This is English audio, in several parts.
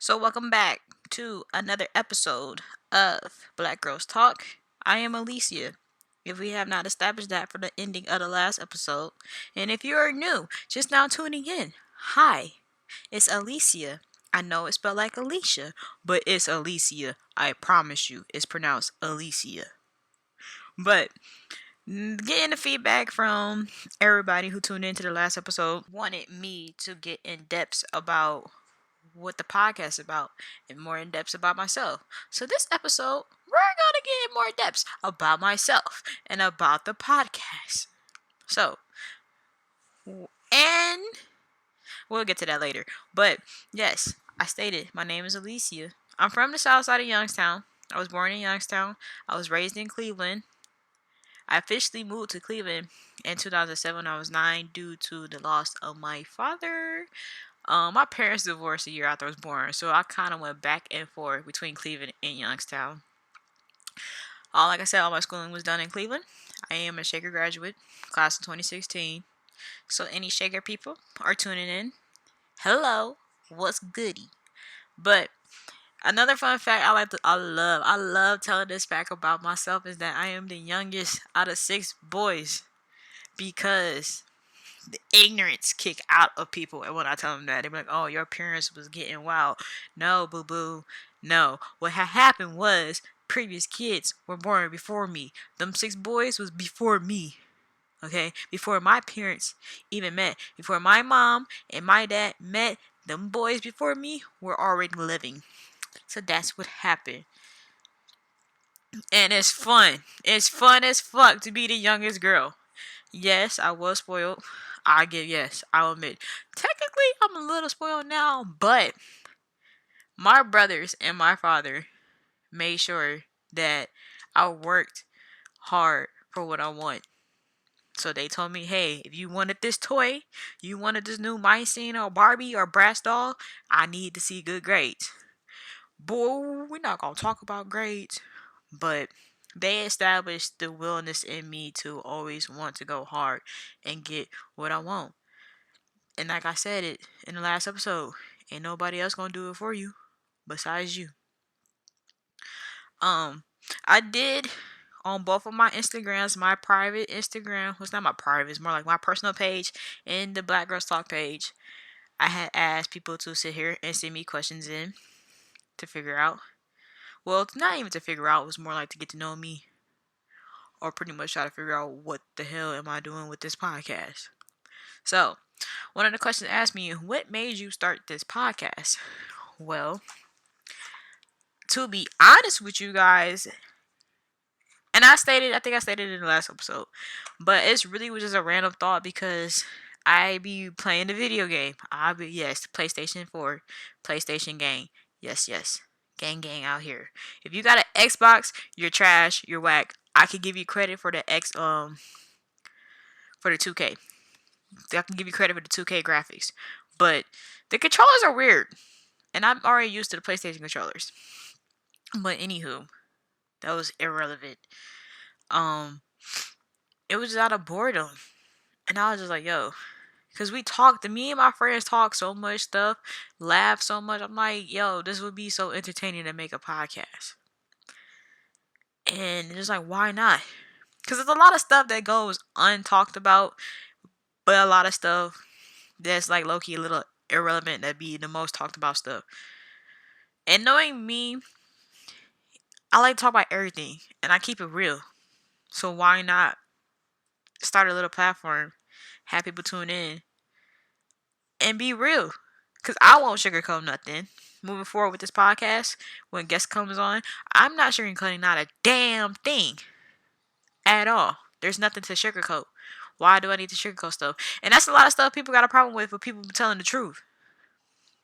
So, welcome back to another episode of Black Girls Talk. I am Alicia. If we have not established that for the ending of the last episode, and if you are new, just now tuning in, hi, it's Alicia. I know it's spelled like Alicia, but it's Alicia. I promise you, it's pronounced Alicia. But getting the feedback from everybody who tuned into the last episode wanted me to get in depth about what the podcast is about and more in depth about myself. So this episode, we're gonna get more in depth about myself and about the podcast. So, and we'll get to that later. But yes, I stated my name is Alicia. I'm from the south side of Youngstown. I was born in Youngstown. I was raised in Cleveland. I officially moved to Cleveland in 2007 when I was 9 due to the loss of my father. My parents divorced a year after I was born, so I kind of went back and forth between Cleveland and Youngstown. Like I said, all my schooling was done in Cleveland. I am a Shaker graduate, class of 2016. So any Shaker people are tuning in. Hello, what's goody? But another fun fact I love telling this fact about myself is that I am the youngest out of 6 boys because the ignorance kick out of people. And when I tell them that, they be like, "Oh, your parents was getting wild." No, boo boo. No. What had happened was previous kids were born before me. Them 6 boys was before me. Okay? Before my parents even met. Before my mom and my dad met, them boys before me were already living. So that's what happened. And it's fun. It's fun as fuck to be the youngest girl. Yes, I was spoiled. I'll admit. Technically, I'm a little spoiled now, but my brothers and my father made sure that I worked hard for what I want. So they told me, hey, if you wanted this toy, you wanted this new Mycene or Barbie or Brass doll, I need to see good grades. Boy, we're not going to talk about grades, but they established the willingness in me to always want to go hard and get what I want. And like I said it in the last episode, ain't nobody else gonna do it for you besides you. Um, I did on both of my Instagrams, my private Instagram, well, it's not my private, it's more like my personal page and the Black Girls Talk page. I had asked people to sit here and send me questions in to figure out. Well, not even to figure out, it was more like to get to know me or pretty much try to figure out what the hell am I doing with this podcast. So, one of the questions asked me, what made you start this podcast? Well, to be honest with you guys, and I think I stated in the last episode, but it's really was just a random thought because I be playing the video game. Yes, PlayStation 4, PlayStation gang. Yes, yes. Gang out here. If you got an Xbox, you're trash, you're whack. I could give you credit for the for the 2K. I can give you credit for the 2K graphics. But the controllers are weird. And I'm already used to the PlayStation controllers. But anywho, that was irrelevant. Um, it was out of boredom. And I was just like, yo. Because me and my friends talk so much stuff, laugh so much. I'm like, yo, this would be so entertaining to make a podcast. And it's like, why not? Because there's a lot of stuff that goes untalked about, but a lot of stuff that's like low-key a little irrelevant that be the most talked about stuff. And knowing me, I like to talk about everything, and I keep it real. So why not start a little platform, have people tune in, and be real? Because I won't sugarcoat nothing. Moving forward with this podcast, when guest comes on, I'm not sugarcoating not a damn thing at all. There's nothing to sugarcoat. Why do I need to sugarcoat stuff? And that's a lot of stuff people got a problem with people telling the truth.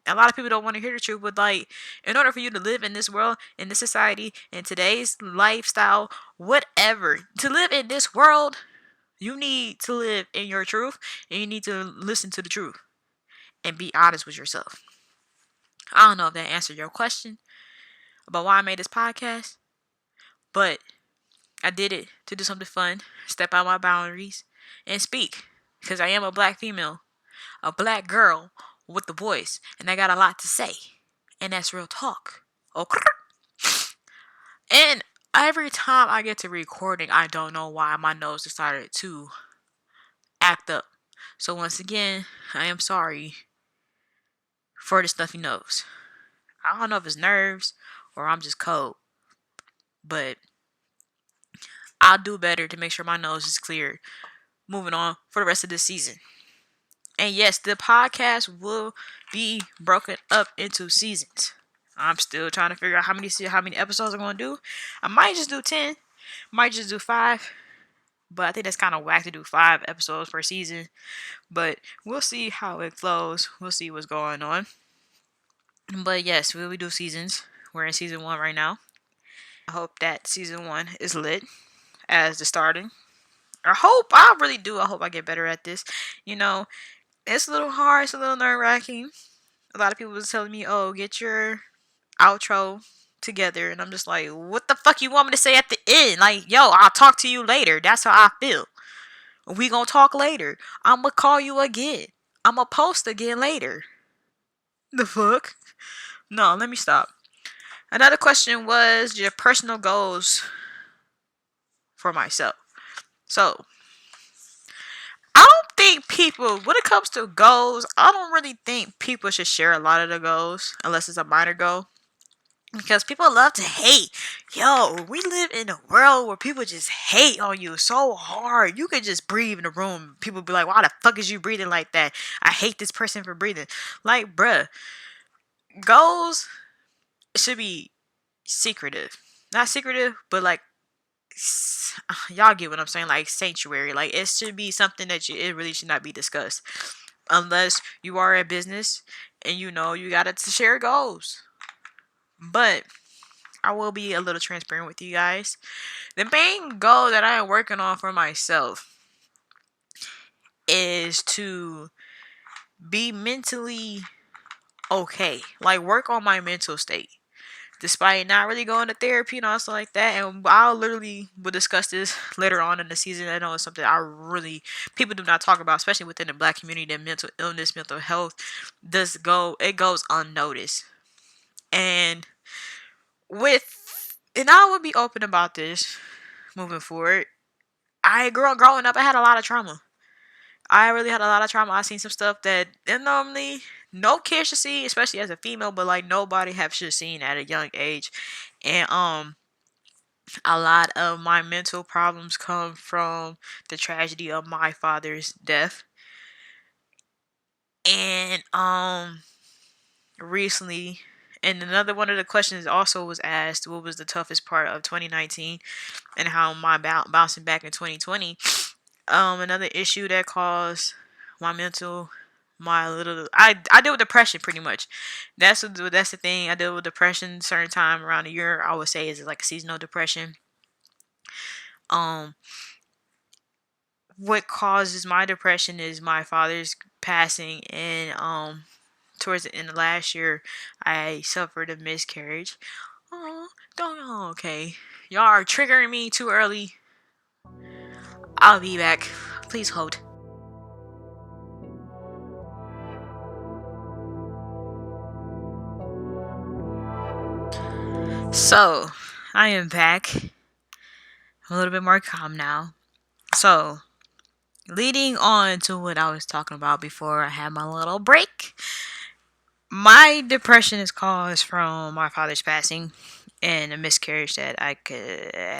A lot of people don't want to hear the truth, but like, in order for you to live in this world, in this society, in today's lifestyle, whatever, to live in this world, you need to live in your truth, and you need to listen to the truth, and be honest with yourself. I don't know if that answered your question about why I made this podcast, but I did it to do something fun, step out my boundaries, and speak, because I am a black female, a black girl with the voice, and I got a lot to say. And that's real talk. Okay. And every time I get to recording, I don't know why my nose decided to act up. So once again, I am sorry for the stuffy nose. I don't know if it's nerves or I'm just cold, but I'll do better to make sure my nose is clear moving on for the rest of this season. And yes, the podcast will be broken up into seasons. I'm still trying to figure out how many episodes I'm going to do. I might just do 10, might just do 5, but I think that's kind of whack to do 5 episodes per season. But we'll see how it flows. We'll see what's going on. But yes, we will do seasons. We're in season 1 right now. I hope that season 1 is lit as the starting. I really do. I hope I get better at this. You know, it's a little hard. It's a little nerve-wracking. A lot of people was telling me, oh, get your outro together. And I'm just like, what the fuck you want me to say at the end? Like, yo, I'll talk to you later. That's how I feel. We gonna talk later. I'm gonna call you again. I'm gonna post again later. The fuck? No, let me stop. Another question was your personal goals for myself. So, I don't think people, when it comes to goals, I don't really think people should share a lot of the goals unless it's a minor goal. Because people love to hate. Yo, we live in a world where people just hate on you so hard. You could just breathe in the room. People be like, why the fuck is you breathing like that? I hate this person for breathing. Like, bruh, goals should be secretive. Not secretive, but like, y'all get what I'm saying? Like, sanctuary. Like, it should be something that it really should not be discussed. Unless you are a business and you know you gotta share goals. But I will be a little transparent with you guys. The main goal that I am working on for myself is to be mentally okay. Like, work on my mental state. Despite not really going to therapy and all stuff like that. And I'll literally will discuss this later on in the season. I know it's something people do not talk about, especially within the black community, that mental illness, mental health it goes unnoticed. And I would be open about this moving forward. Growing up, I had a lot of trauma. I really had a lot of trauma. I seen some stuff that normally no kid should see, especially as a female, but like nobody should have seen at a young age. And a lot of my mental problems come from the tragedy of my father's death. And recently, and another one of the questions also was asked, what was the toughest part of 2019 and how am I bouncing back in 2020? Another issue that caused my I deal with depression pretty much. That's the thing. I deal with depression certain time around the year. I would say is like seasonal depression. What causes my depression is my father's passing, and towards the end of last year I suffered a miscarriage. Okay. Y'all are triggering me too early. I'll be back. Please hold. So, I am back. I'm a little bit more calm now. So, leading on to what I was talking about before I had my little break. My depression is caused from my father's passing and a miscarriage that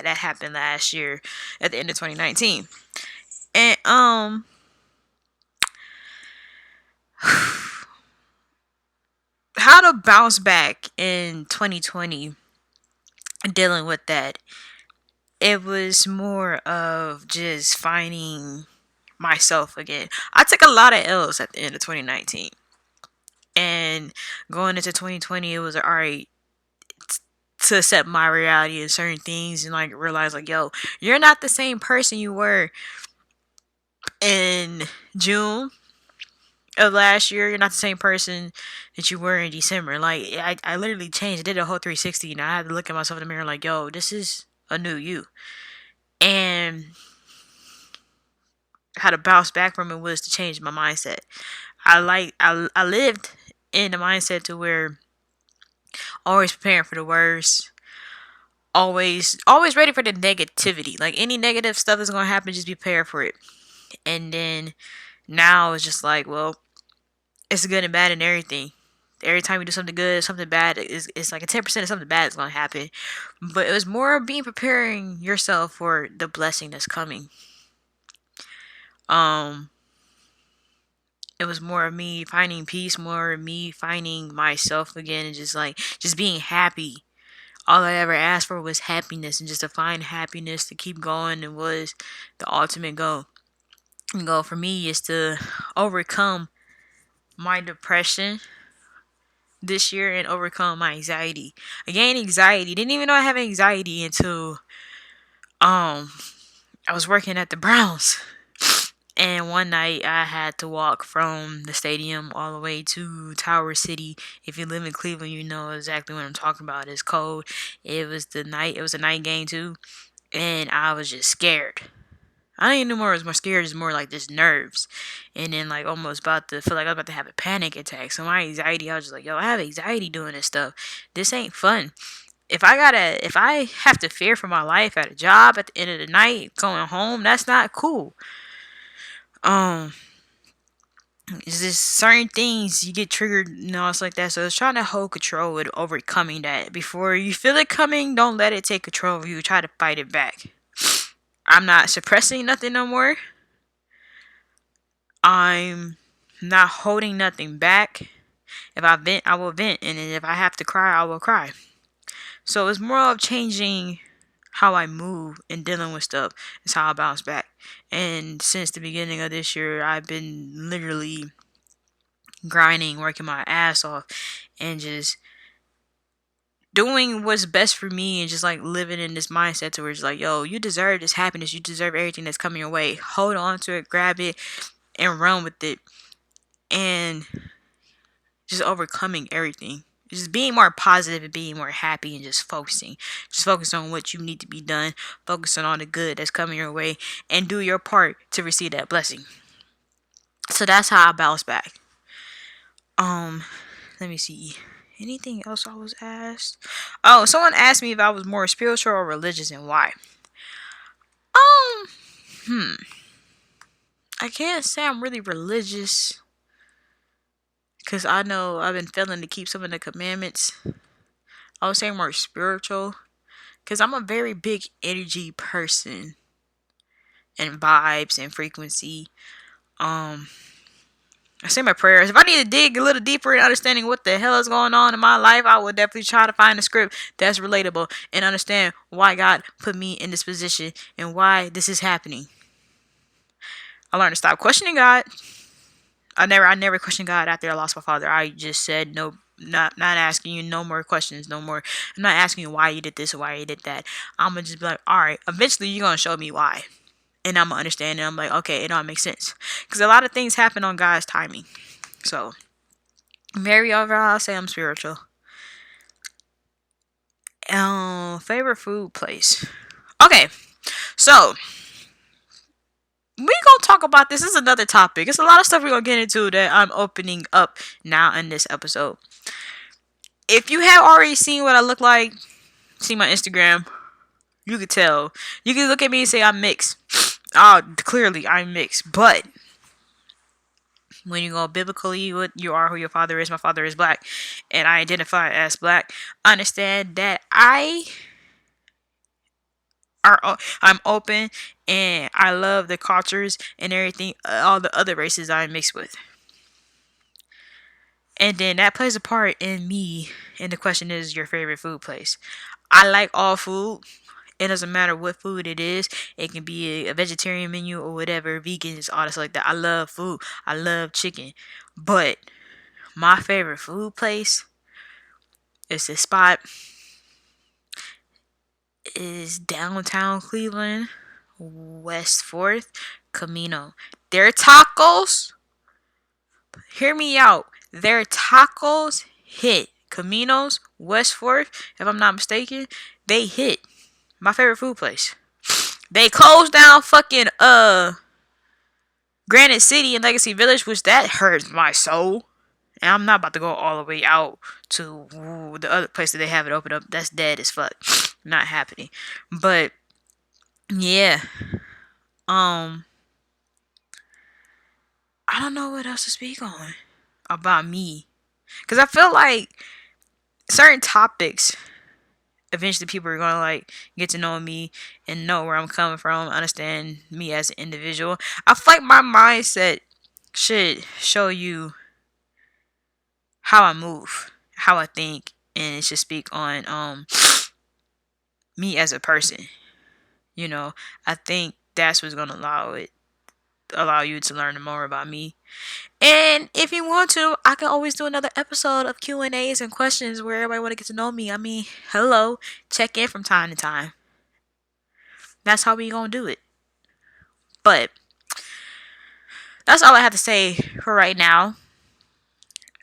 happened last year at the end of 2019. And how to bounce back in 2020 dealing with that, it was more of just finding myself again. I took a lot of L's at the end of 2019. And going into 2020, it was alright to accept my reality and certain things and like realize like, yo, you're not the same person you were in June of last year. You're not the same person that you were in December. Like, I literally changed. I did a whole 360 and I had to look at myself in the mirror like, yo, this is a new you. And how to bounce back from it was to change my mindset. I lived in the mindset to where Always preparing for the worst. Always ready for the negativity. Like any negative stuff that's gonna happen, just be prepared for it. And then now it's just like, well, it's good and bad and everything. Every time you do something good, something bad is like a 10% of something bad is gonna happen. But it was more being preparing yourself for the blessing that's coming. Um it was more of me finding peace, more of me finding myself again, and just being happy. All I ever asked for was happiness, and just to find happiness to keep going. It was the ultimate goal. And goal for me is to overcome my depression this year and overcome my anxiety. I gained anxiety. Didn't even know I have anxiety until I was working at the Browns. And one night I had to walk from the stadium all the way to Tower City. If you live in Cleveland, you know exactly what I'm talking about. It's cold. It was a night game too. And I was just scared. I didn't know more. It was more scared. It's more like just nerves, and then like almost about to feel like I was about to have a panic attack. So my anxiety, I was just like, yo, I have anxiety doing this stuff. This ain't fun. If I have to fear for my life at a job at the end of the night, going home, that's not cool. It's just certain things you get triggered, it's like that. So it's trying to hold control and overcoming that. Before you feel it coming, don't let it take control of you. Try to fight it back. I'm not suppressing nothing no more. I'm not holding nothing back. If I vent, I will vent. And if I have to cry, I will cry. So it's more of changing how I move and dealing with stuff. It's how I bounce back. And since the beginning of this year, I've been literally grinding, working my ass off, and just doing what's best for me, and just like living in this mindset to where it's like, yo, you deserve this happiness. You deserve everything that's coming your way. Hold on to it, grab it, and run with it. And just overcoming everything. Just being more positive and being more happy and just focusing. Just focus on what you need to be done. Focus on all the good that's coming your way. And do your part to receive that blessing. So that's how I bounce back. Let me see. Anything else I was asked? Oh, someone asked me if I was more spiritual or religious and why. I can't say I'm really religious, because I know I've been failing to keep some of the commandments. I would say more spiritual, because I'm a very big energy person and vibes and frequency. I say my prayers. If I need to dig a little deeper in understanding what the hell is going on in my life, I would definitely try to find a script that's relatable and understand why God put me in this position and why this is happening. I learned to stop questioning God. I never questioned God after I lost my father. I just said no, not asking you no more questions, no more. I'm not asking you why you did this or why you did that. I'm gonna just be like, all right, eventually you're gonna show me why, and I'm gonna understand. And I'm like, okay, it all makes sense, because a lot of things happen on God's timing. So, very overall, I'll say I'm spiritual. Favorite food place. Okay, so we gonna talk about this. This is another topic. It's a lot of stuff we're gonna get into that I'm opening up now in this episode. If you have already seen what I look like, see my Instagram, you could tell. You can look at me and say I'm mixed. Oh, clearly I'm mixed. But when you go biblically, what you are, who your father is. My father is black, and I identify as black. Understand that I'm open, and I love the cultures and everything, all the other races I'm mixed with. And then that plays a part in me. And the question is, your favorite food place. I like all food. It doesn't matter what food it is. It can be a vegetarian menu or whatever, vegans, all this like that. I love food. I love chicken. But my favorite food place is this spot. Is downtown Cleveland, West 4th, Camino. Their tacos, hear me out. Their tacos hit. Caminos, West 4th, if I'm not mistaken, they hit. My favorite food place. They closed down fucking Granite City and Legacy Village, which that hurts my soul. And I'm not about to go all the way out to the other place that they have it open up. That's dead as fuck. Not happening. But yeah. Um I don't know what else to speak on about me. Cause I feel like certain topics eventually people are gonna like get to know me and know where I'm coming from, understand me as an individual. I feel like my mindset should show you how I move, how I think, and it should speak on me as a person. You know, I think that's what's gonna allow you to learn more about me. And if you want to, I can always do another episode of Q&As and questions where everybody want to get to know me. I mean, hello, check in from time to time. That's how we gonna do it. But that's all I have to say for right now.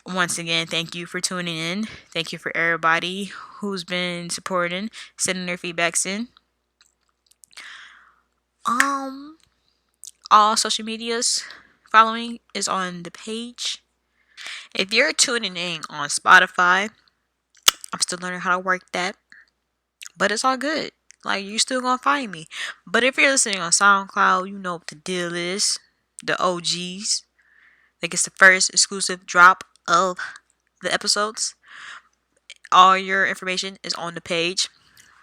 Once again, thank you for tuning in. Thank you for everybody who's been supporting, sending their feedbacks in. All social medias following is on the page. If you're tuning in on Spotify, I'm still learning how to work that, but it's all good. Like, you still gonna find me. But if you're listening on SoundCloud, you know what the deal is. The OGs. Like, it's the first exclusive drop of the episodes. All your information is on the page.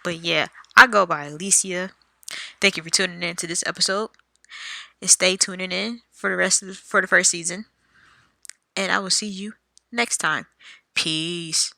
But yeah, I go by Alicia. Thank you for tuning in to this episode. And stay tuning in for for the first season. And I will see you next time. Peace.